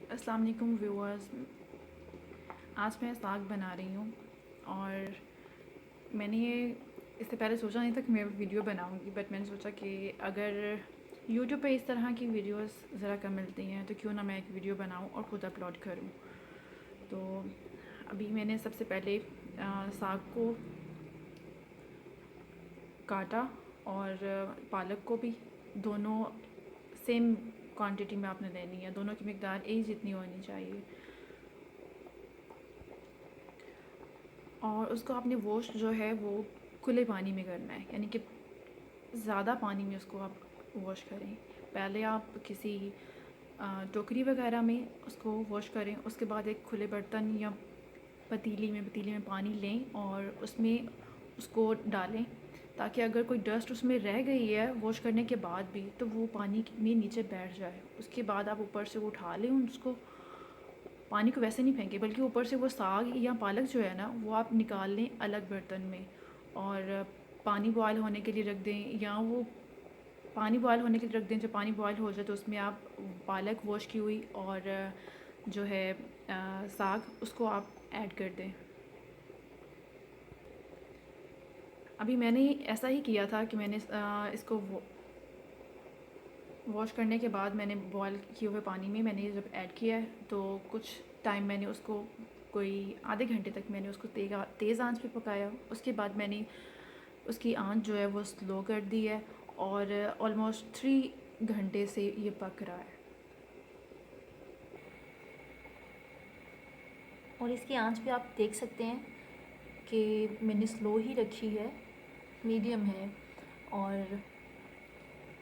अस्सलाम वालेकुम व्यूअर्स। आज मैं साग बना रही हूँ और मैंने ये इससे पहले सोचा नहीं था कि मैं वीडियो बनाऊँगी, बट मैंने सोचा कि अगर यूट्यूब पे इस तरह की वीडियोस ज़रा कम मिलती हैं तो क्यों ना मैं एक वीडियो बनाऊँ और ख़ुद अपलोड करूँ। तो अभी मैंने सबसे पहले साग को काटा और पालक को भी, दोनों सेम क्वांटिटी में आपने लेनी है, दोनों की मिकदार एक जितनी होनी चाहिए। और उसको आपने वॉश जो है वो खुले पानी में करना है, यानी कि ज़्यादा पानी में उसको आप वॉश करें। पहले आप किसी टोकरी वगैरह में उसको वॉश करें, उसके बाद एक खुले बर्तन या पतीली में पानी लें और उसमें उसको डालें, ताकि अगर कोई डस्ट उसमें रह गई है वॉश करने के बाद भी तो वो पानी में नीचे बैठ जाए। उसके बाद आप ऊपर से वो उठा लें उसको, पानी को वैसे नहीं फेंकें बल्कि ऊपर से वो साग या पालक जो है ना वो आप निकाल लें अलग बर्तन में और पानी बॉयल होने के लिए रख दें, या वो पानी बॉयल होने के लिए रख दें। जब पानी बॉयल हो जाए तो उसमें आप पालक वॉश की हुई और जो है साग उसको आप ऐड कर दें। अभी मैंने ऐसा ही किया था कि मैंने इसको वॉश करने के बाद मैंने बॉयल किए हुए पानी में मैंने जब ऐड किया है तो कुछ टाइम मैंने उसको, कोई आधे घंटे तक मैंने उसको तेज़ आंच पे पकाया। उसके बाद मैंने उसकी आंच जो है वो स्लो कर दी है और ऑलमोस्ट 3 घंटे से ये पक रहा है। और इसकी आंच भी आप देख सकते हैं कि मैंने स्लो ही रखी है, मीडियम है। और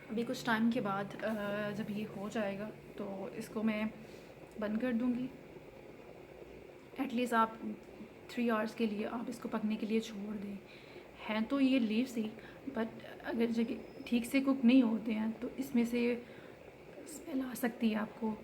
अभी कुछ टाइम के बाद जब ये हो जाएगा तो इसको मैं बंद कर दूँगी। एटलीस्ट आप 3 आवर्स के लिए आप इसको पकने के लिए छोड़ दें। हैं तो ये लीव्स ही, बट अगर जब ठीक से कुक नहीं होते हैं तो इसमें से स्मेल आ सकती है आपको।